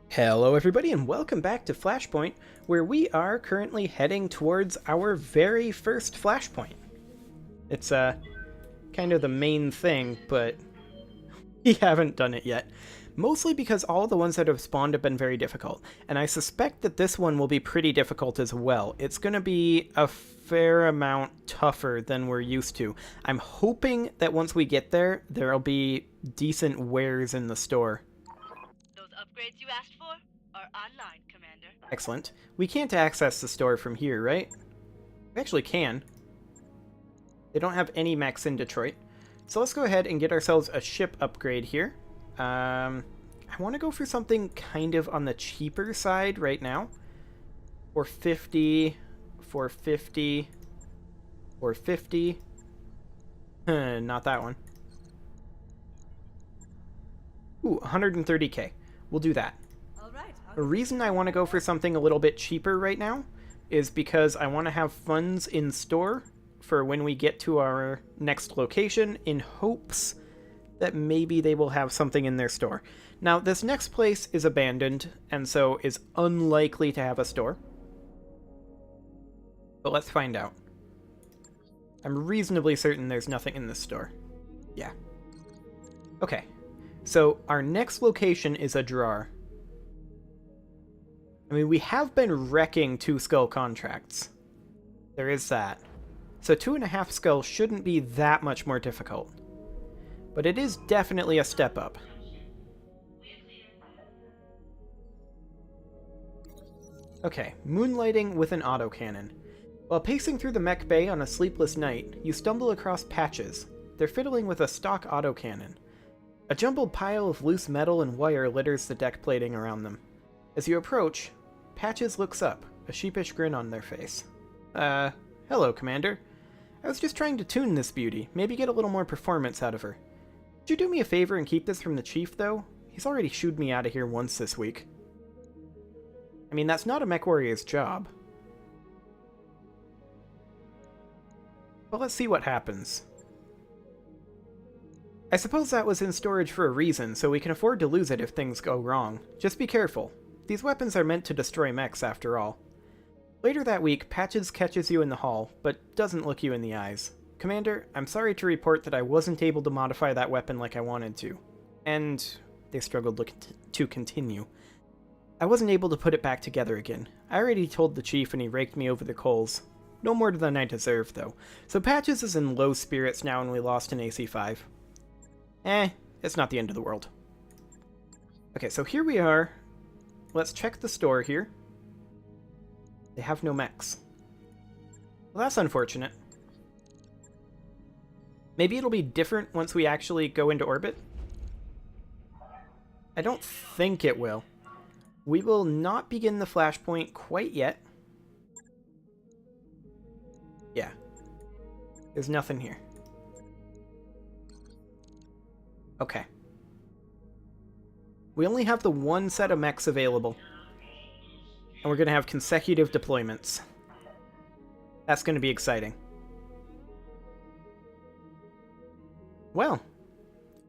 Hello everybody and welcome back to Flashpoint, where we are currently heading towards our very first Flashpoint. It's kind of the main thing, but we haven't done it yet. Mostly because all the ones that have spawned have been very difficult, and I suspect that this one will be pretty difficult as well. It's going to be a fair amount tougher than we're used to. I'm hoping that once we get there, there'll be decent wares in the store. Those upgrades you asked for are online, Commander. Excellent. We can't access the store from here, right? We actually can. They don't have any mechs in Detroit. So let's go ahead and get ourselves a ship upgrade here. I want to go for something kind of on the cheaper side right now. 450, 450, 450. Not that one. Ooh, 130k. We'll do that. The reason I want to go for something a little bit cheaper right now is because I want to have funds in store for when we get to our next location, in hopes that maybe they will have something in their store. Now, this next place is abandoned, and so is unlikely to have a store. But let's find out. I'm reasonably certain there's nothing in this store. Yeah. Okay. So, our next location is a drawer. I mean, we have been wrecking 2 skull contracts. There is that. So 2.5 skull shouldn't be that much more difficult. But it is definitely a step up. Okay, moonlighting with an autocannon. While pacing through the mech bay on a sleepless night, you stumble across Patches. They're fiddling with a stock autocannon. A jumbled pile of loose metal and wire litters the deck plating around them. As you approach, Patches looks up, a sheepish grin on their face. Hello, Commander. I was just trying to tune this beauty, maybe get a little more performance out of her. Could you do me a favor and keep this from the Chief, though? He's already shooed me out of here once this week. I mean, that's not a mech warrior's job. But let's see what happens. I suppose that was in storage for a reason, so we can afford to lose it if things go wrong. Just be careful. These weapons are meant to destroy mechs, after all. Later that week, Patches catches you in the hall, but doesn't look you in the eyes. Commander, I'm sorry to report that I wasn't able to modify that weapon like I wanted to. And they struggled to continue. I wasn't able to put it back together again. I already told the Chief and he raked me over the coals. No more than I deserve, though. So Patches is in low spirits now and we lost an AC5. It's not the end of the world. Okay, so here we are. Let's check the store here. They have no mechs. Well, that's unfortunate. Maybe it'll be different once we actually go into orbit? I don't think it will. We will not begin the Flashpoint quite yet. Yeah. There's nothing here. Okay. We only have the one set of mechs available. And we're going to have consecutive deployments. That's going to be exciting. Well,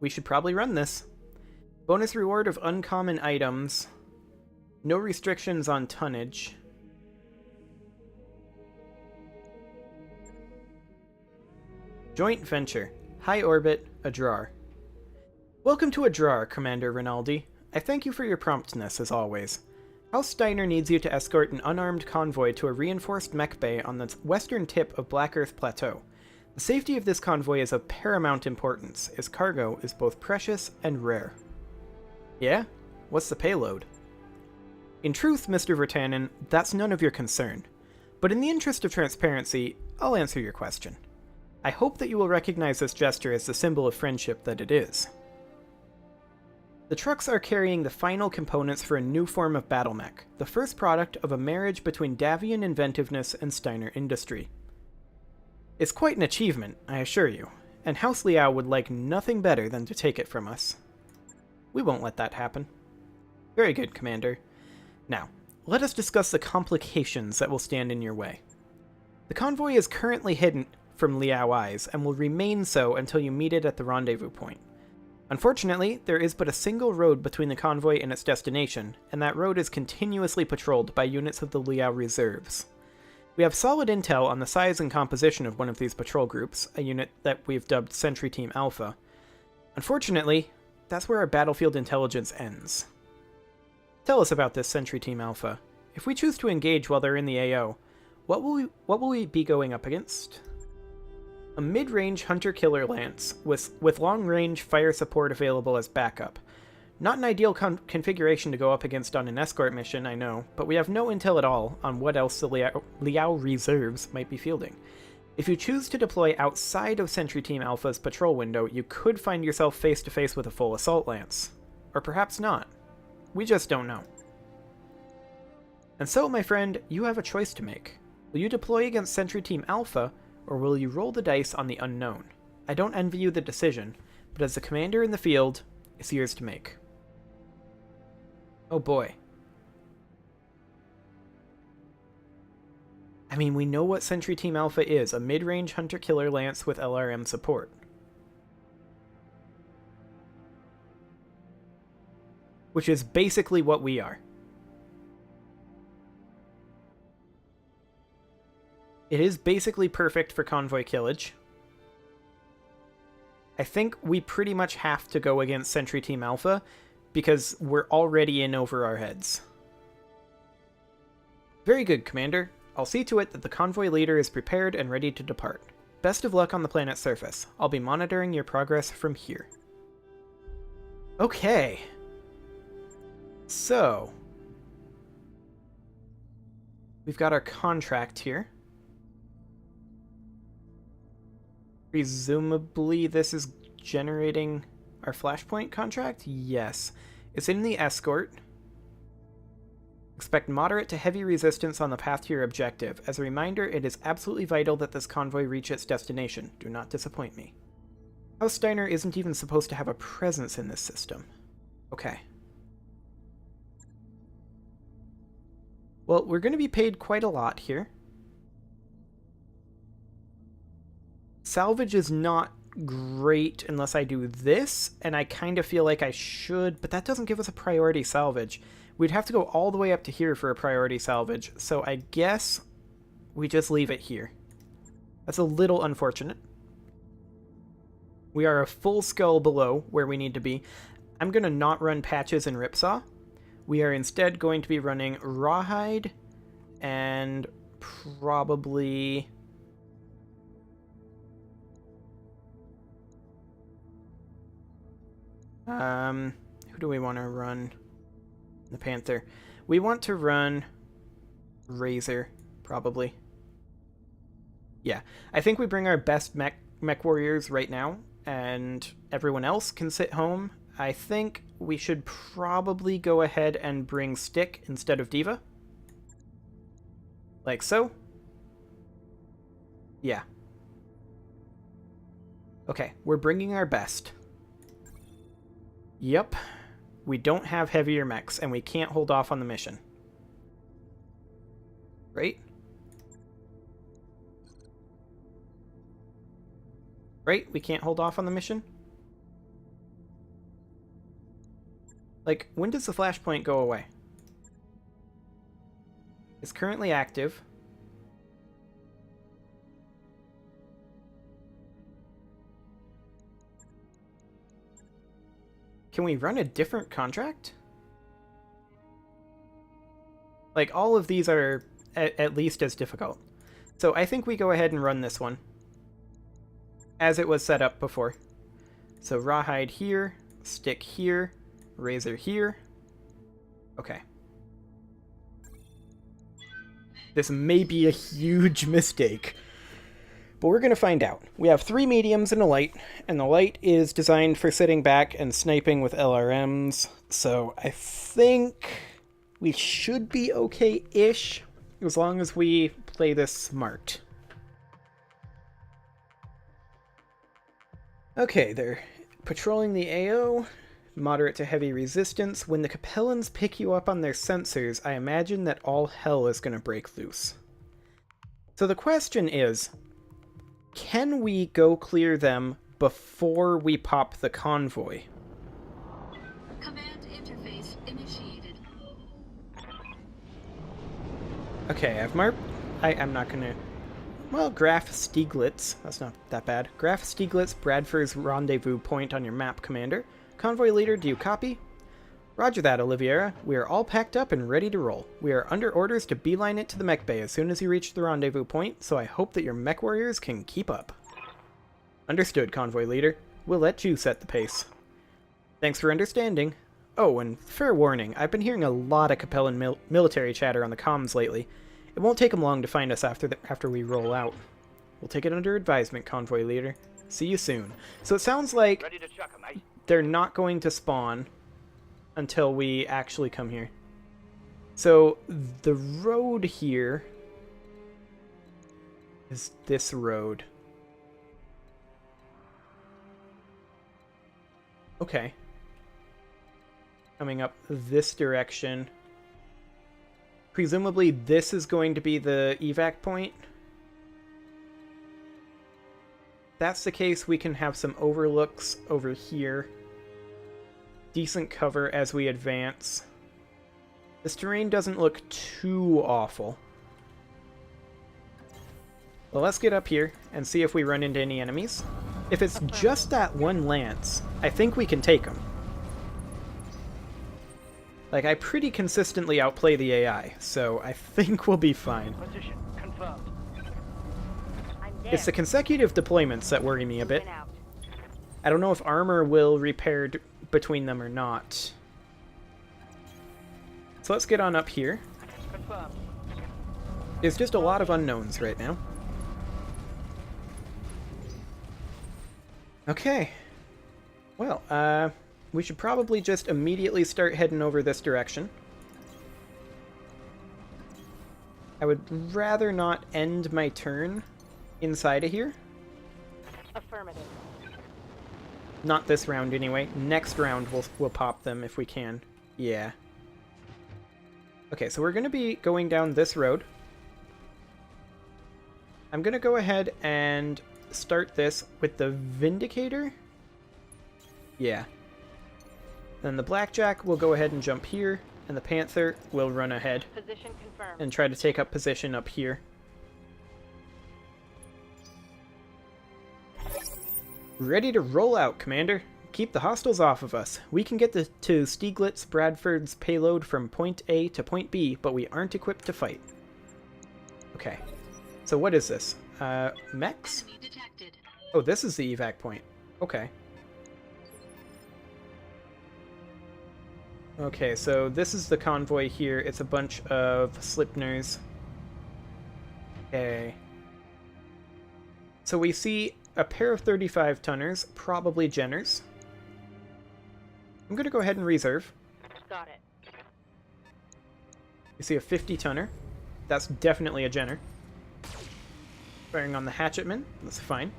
we should probably run this. Bonus reward of uncommon items. No restrictions on tonnage. Joint venture. High orbit, Adrar. Welcome to Adrar, Commander Rinaldi. I thank you for your promptness, as always. House Steiner needs you to escort an unarmed convoy to a reinforced mech bay on the western tip of Black Earth Plateau. The safety of this convoy is of paramount importance, as cargo is both precious and rare. Yeah? What's the payload? In truth, Mr. Vertanen, that's none of your concern. But in the interest of transparency, I'll answer your question. I hope that you will recognize this gesture as the symbol of friendship that it is. The trucks are carrying the final components for a new form of battle mech, the first product of a marriage between Davian inventiveness and Steiner industry. It's quite an achievement, I assure you, and House Liao would like nothing better than to take it from us. We won't let that happen. Very good, Commander. Now, let us discuss the complications that will stand in your way. The convoy is currently hidden from Liao eyes, and will remain so until you meet it at the rendezvous point. Unfortunately, there is but a single road between the convoy and its destination, and that road is continuously patrolled by units of the Liao Reserves. We have solid intel on the size and composition of one of these patrol groups, a unit that we've dubbed Sentry Team Alpha. Unfortunately, that's where our battlefield intelligence ends. Tell us about this Sentry Team Alpha. If we choose to engage while they're in the AO, what will we be going up against? A mid-range hunter-killer lance with long-range fire support available as backup. Not an ideal configuration to go up against on an escort mission, I know, but we have no intel at all on what else the Liao Reserves might be fielding. If you choose to deploy outside of Sentry Team Alpha's patrol window, you could find yourself face-to-face with a full assault lance. Or perhaps not. We just don't know. And so, my friend, you have a choice to make. Will you deploy against Sentry Team Alpha, or will you roll the dice on the unknown? I don't envy you the decision, but as the commander in the field, it's yours to make. Oh boy. I mean, we know what Sentry Team Alpha is, a mid-range hunter-killer lance with LRM support. Which is basically what we are. It is basically perfect for convoy killage. I think we pretty much have to go against Sentry Team Alpha because we're already in over our heads. Very good, Commander. I'll see to it that the convoy leader is prepared and ready to depart. Best of luck on the planet's surface. I'll be monitoring your progress from here. Okay. So, we've got our contract here. Presumably this is generating our Flashpoint contract? Yes. It's in the escort. Expect moderate to heavy resistance on the path to your objective. As a reminder, it is absolutely vital that this convoy reach its destination. Do not disappoint me. House Steiner isn't even supposed to have a presence in this system. Okay. Well, we're going to be paid quite a lot here. Salvage is not great unless I do this, and I kind of feel like I should, but that doesn't give us a priority salvage. We'd have to go all the way up to here for a priority salvage, so I guess we just leave it here. That's a little unfortunate. We are a full skull below where we need to be. I'm going to not run Patches and Ripsaw. We are instead going to be running Rawhide and probably... who do we want to run? The Panther. We want to run Razor, probably. Yeah, I think we bring our best mech warriors right now, and everyone else can sit home. I think we should probably go ahead and bring Stick instead of Diva. Like so. Yeah. Okay, we're bringing our best. Yep. We don't have heavier mechs, and we can't hold off on the mission. Right? Right? We can't hold off on the mission? Like, when does the Flashpoint go away? It's currently active. Can we run a different contract? Like, all of these are at least as difficult. So I think we go ahead and run this one. As it was set up before. So Rawhide here, Stick here, Razor here. Okay. This may be a huge mistake. But we're going to find out. We have 3 mediums and a light, and the light is designed for sitting back and sniping with LRMs, so I think we should be okay-ish, as long as we play this smart. Okay, they're patrolling the AO, moderate to heavy resistance. When the Capellans pick you up on their sensors, I imagine that all hell is going to break loose. So the question is, can we go clear them before we pop the convoy? Okay, I've marked... I'm not gonna... Well, Graf Stieglitz. That's not that bad. Graf Stieglitz, Bradford's rendezvous point on your map, Commander. Convoy leader, do you copy? Roger that, Oliviera. We are all packed up and ready to roll. We are under orders to beeline it to the mech bay as soon as you reach the rendezvous point, so I hope that your mech warriors can keep up. Understood, Convoy leader. We'll let you set the pace. Thanks for understanding. Oh, and fair warning, I've been hearing a lot of Capellan military chatter on the comms lately. It won't take them long to find us after we roll out. We'll take it under advisement, Convoy leader. See you soon. So it sounds like they're not going to spawn until we actually come here. So the road here is this road. Okay. Coming up this direction. Presumably this is going to be the evac point. If that's the case, we can have some overlooks over here. Decent cover as we advance. This terrain doesn't look too awful. Well, let's get up here and see if we run into any enemies. If it's just that one lance, I think we can take them. Like, I pretty consistently outplay the AI, so I think we'll be fine. Position confirmed. It's the consecutive deployments that worry me a bit. I don't know if armor will repair between them or not. So let's get on up here. Confirmed. There's just a lot of unknowns right now. Okay. Well, we should probably just immediately start heading over this direction. I would rather not end my turn inside of here. Affirmative. Not this round anyway. Next round we'll pop them if we can. Yeah. Okay, so we're going to be going down this road. I'm going to go ahead and start this with the Vindicator. Yeah. Then the Blackjack will go ahead and jump here, and the Panther will run ahead Position confirmed. and try to take up position up here. Ready to roll out, Commander. Keep the hostiles off of us. We can get to Stieglitz Bradford's payload from point A to point B, but we aren't equipped to fight. Okay. So what is this? Mechs? Oh, this is the evac point. Okay. Okay, so this is the convoy here. It's a bunch of Slipners. Okay. So we see a pair of 35-tonners, probably Jenners. I'm going to go ahead and reserve. Got it. You see a 50-tonner. That's definitely a Jenner. Firing on the Hatchetman. That's fine.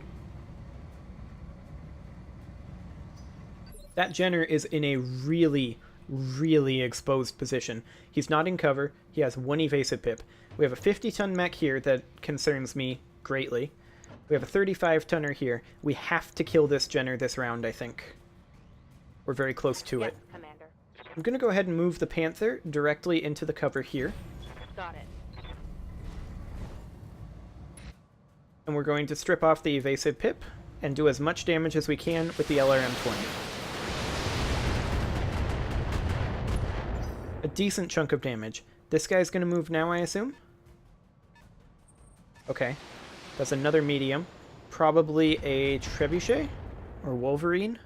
That Jenner is in a really exposed position. He's not in cover. He has one evasive pip. We have a 50-ton mech here that concerns me greatly. We have a 35-tonner here. We have to kill this Jenner this round, I think. We're very close to it. Commander. I'm going to go ahead and move the Panther directly into the cover here. Got it. And we're going to strip off the evasive pip and do as much damage as we can with the LRM-20. A decent chunk of damage. This guy's going to move now, I assume? Okay. That's another medium. Probably a Trebuchet? Or Wolverine?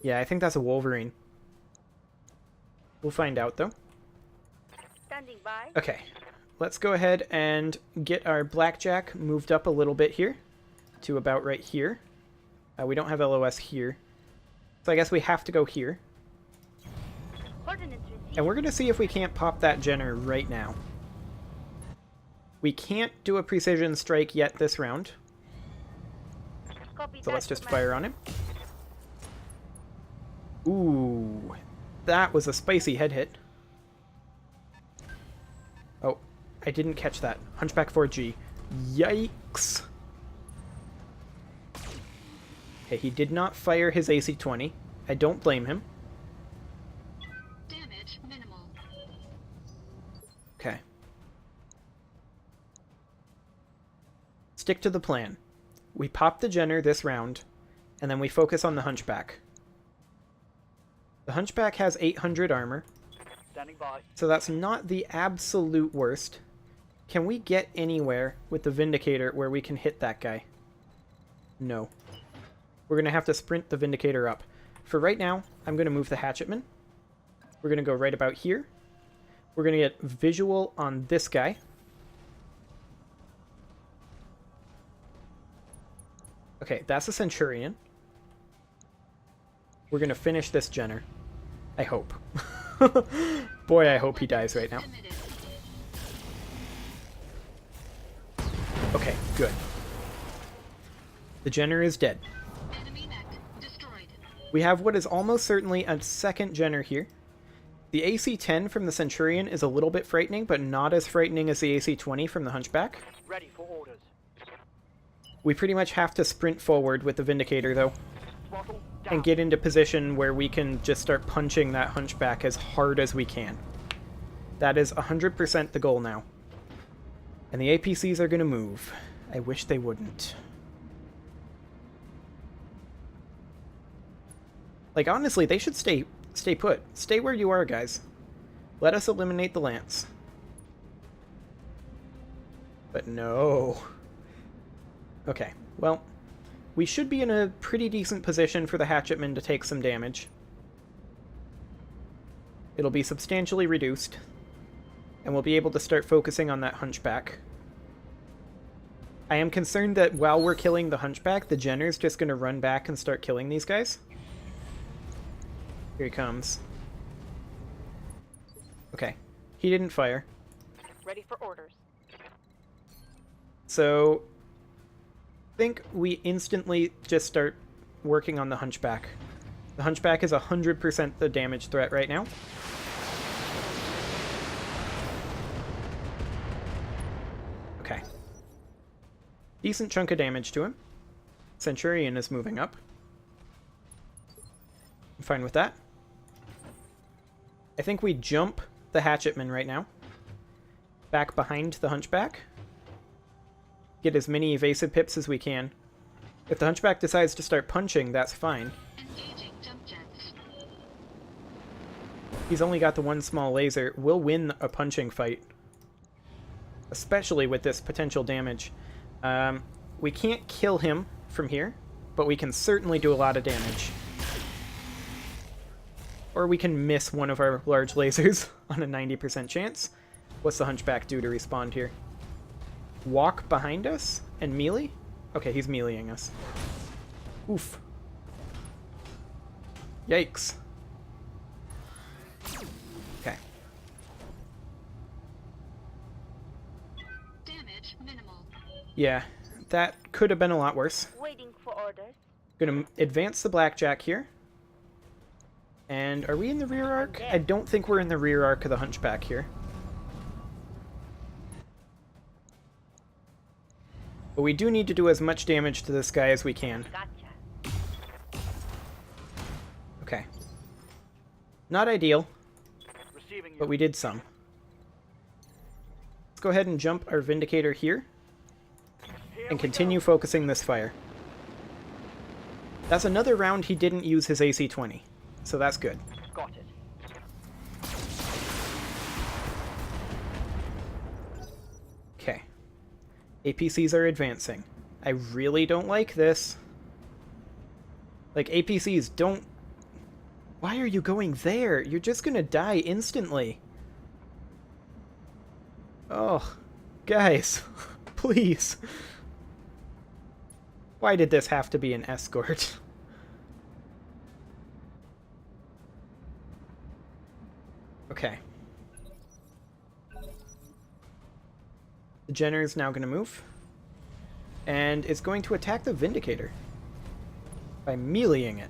Yeah, I think that's a Wolverine. We'll find out, though. Standing by. Okay. Let's go ahead and get our Blackjack moved up a little bit here. To about right here. We don't have LOS here. So I guess we have to go here. Coordinates received. And we're going to see if we can't pop that Jenner right now. We can't do a precision strike yet this round. Copy So that, let's just Commander. fire on him. Ooh. That was a spicy head hit. Oh, I didn't catch that. Hunchback 4G. Yikes. Okay, he did not fire his AC-20. I don't blame him. Damage minimal. Okay. Stick to the plan. We pop the Jenner this round, and then we focus on the Hunchback. The Hunchback has 800 armor, Standing by. so that's not the absolute worst. Can we get anywhere with the Vindicator where we can hit that guy? No. We're going to have to sprint the Vindicator up. For right now, I'm going to move the Hatchetman. We're going to go right about here. We're going to get visual on this guy. Okay, that's a Centurion. We're going to finish this Jenner. I hope. Boy, I hope he dies right now. Okay, good. The Jenner is dead. We have what is almost certainly a second Jenner here. The AC-10 from the Centurion is a little bit frightening, but not as frightening as the AC-20 from the Hunchback. Ready for orders. We pretty much have to sprint forward with the Vindicator, though, Throttle down. and get into position where we can just start punching that Hunchback as hard as we can. That is 100% the goal now. And the APCs are going to move. I wish they wouldn't. Like, honestly, they should stay put. Stay where you are, guys. Let us eliminate the Lance. But no. Okay, well, we should be in a pretty decent position for the Hatchetman to take some damage. It'll be substantially reduced, and we'll be able to start focusing on that Hunchback. I am concerned that while we're killing the Hunchback, the Jenner's just going to run back and start killing these guys. Here he comes. Okay, he didn't fire. Ready for orders. So, I think we instantly just start working on the Hunchback. The Hunchback is 100% the damage threat right now. Okay. Decent chunk of damage to him. Centurion is moving up. I'm fine with that. I think we jump the Hatchetman right now. Back behind the Hunchback. Get as many evasive pips as we can. If the Hunchback decides to start punching, that's fine. He's only got the one small laser. We'll win a punching fight. Especially with this potential damage. We can't kill him from here, but we can certainly do a lot of damage. Or we can miss one of our large lasers on a 90% chance. What's the Hunchback do to respond here? Walk behind us and melee? Okay, he's meleeing us. Oof. Yikes. Okay. Damage minimal. Yeah, that could have been a lot worse. Waiting for orders. Gonna advance the Blackjack here. And are we in the rear arc? I don't think we're in the rear arc of the Hunchback here. But we do need to do as much damage to this guy as we can. Gotcha. Okay. Not ideal, Receiving but you. we did some. Let's go ahead and jump our Vindicator here Here and we continue go. focusing this fire. That's another round he didn't use his AC-20, so that's good. Got it. Okay. APCs are advancing. I really don't like this. Like, APCs don't... Why are you going there? You're just gonna die instantly. Oh, guys, please. Why did this have to be an escort? Okay. The Jenner is now going to move. And it's going to attack the Vindicator. By meleeing it.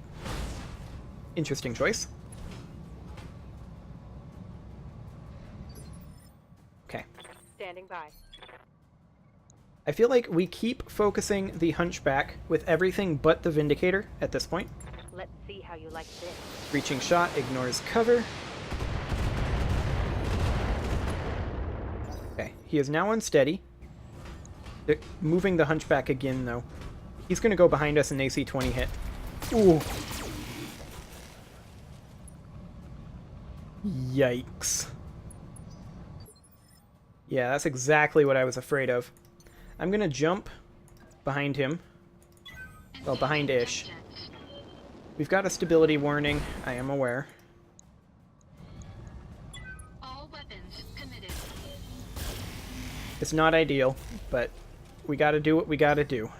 Interesting choice. Okay. Standing by. I feel like we keep focusing the Hunchback with everything but the Vindicator at this point. Let's see how you like this. Reaching shot ignores cover. Okay, he is now unsteady. Moving the Hunchback again, though. He's going to go behind us and AC-20 hit. Ooh. Yikes. Yeah, that's exactly what I was afraid of. I'm going to jump behind him. Well, behind-ish. We've got a stability warning, I am aware. All weapons committed. It's not ideal, but we gotta do what we gotta do.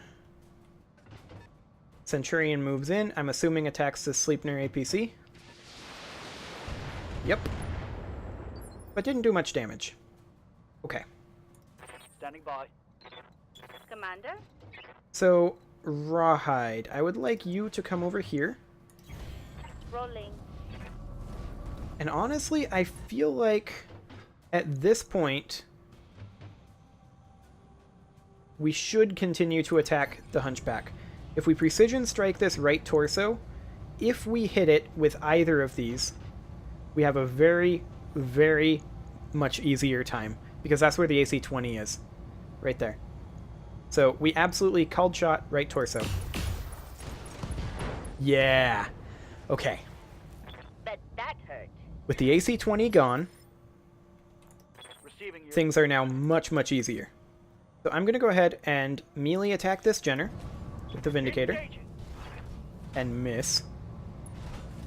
Centurion moves in. I'm assuming attacks the Sleipnir APC. Yep. But didn't do much damage. Okay. Standing by. Commander? So, Rawhide, I would like you to come over here. Rolling. And honestly, I feel like at this point we should continue to attack the Hunchback. If we precision strike this right torso, if we hit it with either of these, we have a very, very much easier time. Because that's where the AC-20 is. Right there. So, we absolutely called shot right torso. Yeah! Okay. Bet that hurt. With the AC-20 gone, Receiving you. things are now much, much easier. So I'm going to go ahead and melee attack this Jenner with the Vindicator. Engaging. And miss.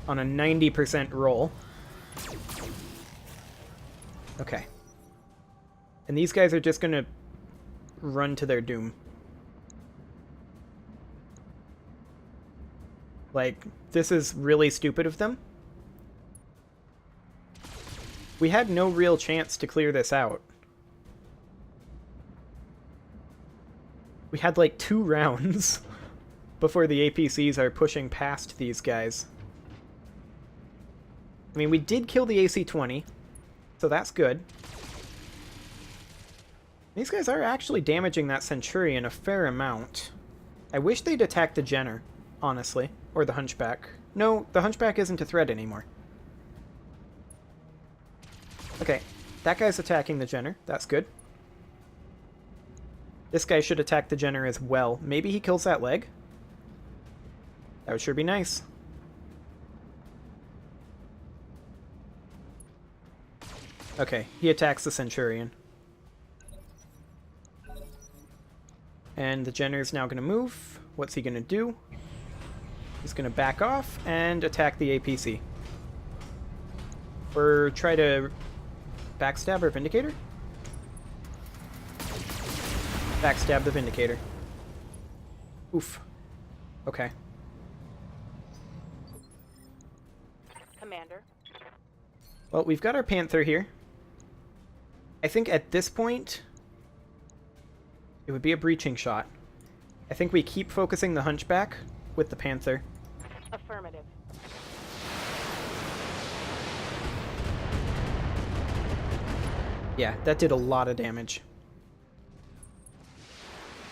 On a 90% roll. Okay. And these guys are just going to run to their doom. Like, this is really stupid of them. We had no real chance to clear this out. We had like 2 rounds before the APCs are pushing past these guys. I mean, we did kill the AC-20, so that's good. These guys are actually damaging that Centurion a fair amount. I wish they'd attack the Jenner, honestly. Or the Hunchback. No, the Hunchback isn't a threat anymore. Okay, that guy's attacking the Jenner. That's good. This guy should attack the Jenner as well. Maybe he kills that leg? That would sure be nice. Okay, he attacks the Centurion. And the Jenner's now going to move. What's he going to do? He's going to back off and attack the APC. Or try to backstab our Vindicator? Backstab the Vindicator. Oof. Okay. Commander. Well, we've got our Panther here. I think at this point, it would be a breaching shot. I think we keep focusing the Hunchback with the Panther. Affirmative. Yeah, that did a lot of damage.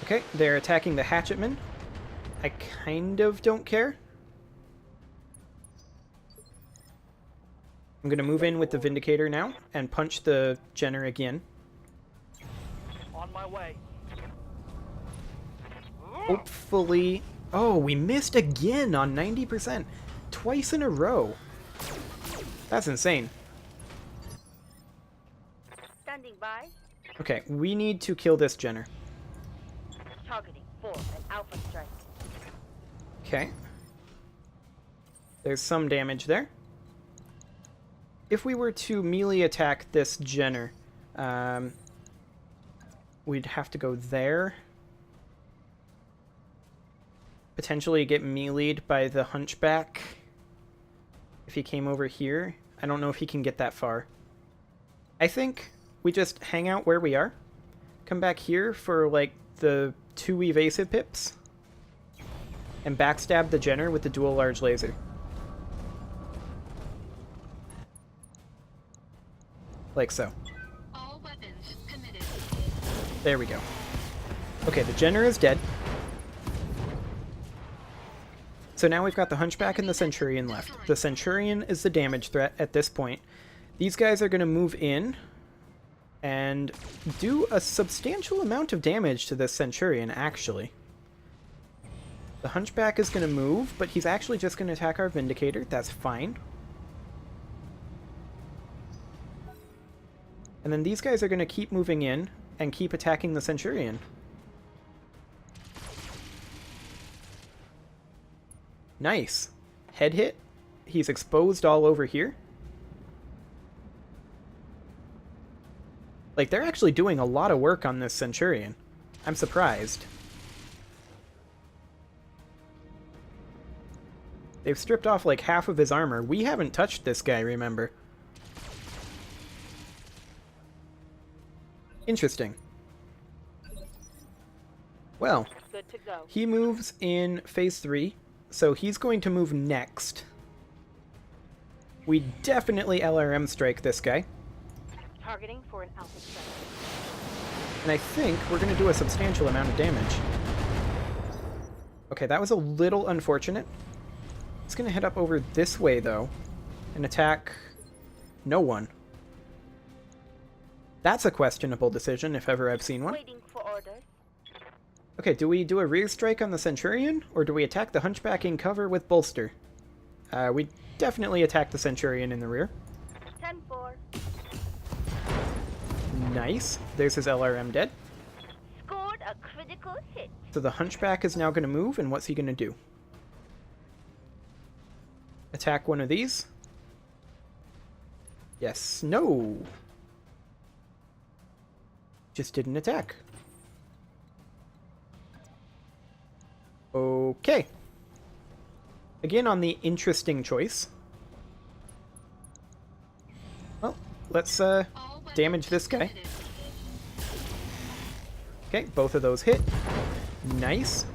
Okay, they're attacking the Hatchetman. I kind of don't care. I'm going to move in with the Vindicator now and punch the Jenner again. On my way. Hopefully... Oh, we missed again on 90%. Twice in a row. That's insane. Standing by. Okay, we need to kill this Jenner. Targeting for an alpha strike. Okay. There's some damage there. If we were to melee attack this Jenner, we'd have to go there. Potentially get meleeed by the Hunchback. If he came over here. I don't know if he can get that far. I think we just hang out where we are. Come back here for, like, the 2 evasive pips. And backstab the Jenner with the dual large laser. Like so. All weapons committed. There we go. Okay, the Jenner is dead. So now we've got the Hunchback and the Centurion left. The Centurion is the damage threat at this point. These guys are going to move in. and do a substantial amount of damage to this Centurion, actually. The Hunchback is going to move, but he's actually just going to attack our Vindicator. That's fine. And then these guys are going to keep moving in and keep attacking the Centurion. Nice. Head hit. He's exposed all over here. Like, they're actually doing a lot of work on this Centurion. I'm surprised. They've stripped off like half of his armor. We haven't touched this guy, remember? Interesting. Well, Good to go. he moves in phase 3, so he's going to move next. We definitely LRM strike this guy. Targeting for an alpha strike. And I think we're going to do a substantial amount of damage. Okay, that was a little unfortunate. It's going to head up over this way, though, and attack no one. That's a questionable decision, if ever I've seen one. Waiting for orders. Okay, do we do a rear strike on the Centurion, or do we attack the Hunchback in cover with Bolster? We definitely attack the Centurion in the rear. 10-4. Nice. There's his LRM dead. Scored a critical hit. So the Hunchback is now going to move, and what's he going to do? Attack one of these. Yes. No. Just didn't attack. Okay. Again on the interesting choice. Well, let's All damage weapons this guy. committed. Okay, both of those hit. Nice.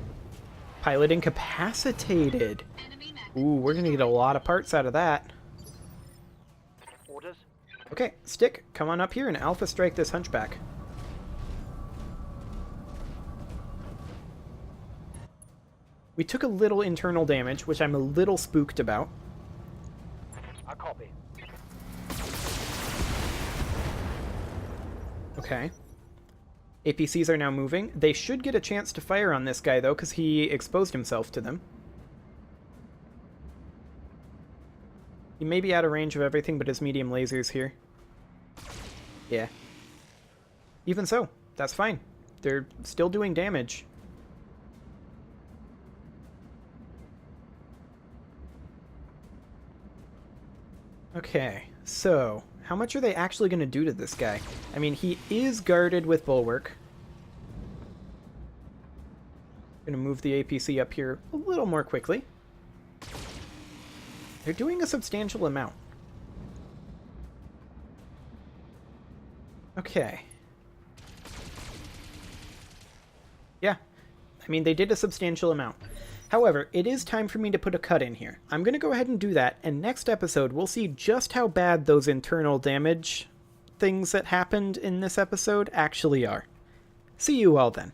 Pilot incapacitated. Enemy mech. Ooh, we're gonna get a lot of parts out of that. Orders. Okay, Stick, come on up here and Alpha Strike this Hunchback. We took a little internal damage, which I'm a little spooked about. I copy. Okay. APCs are now moving. They should get a chance to fire on this guy, though, because he exposed himself to them. He may be out of range of everything but his medium lasers here. Yeah. Even so, that's fine. They're still doing damage. Okay, so how much are they actually going to do to this guy? I mean, he is guarded with Bulwark. Gonna move the APC up here a little more quickly. They're doing a substantial amount. Okay. Yeah, I mean, they did a substantial amount. However, it is time for me to put a cut in here. I'm going to go ahead and do that, and next episode we'll see just how bad those internal damage things that happened in this episode actually are. See you all then.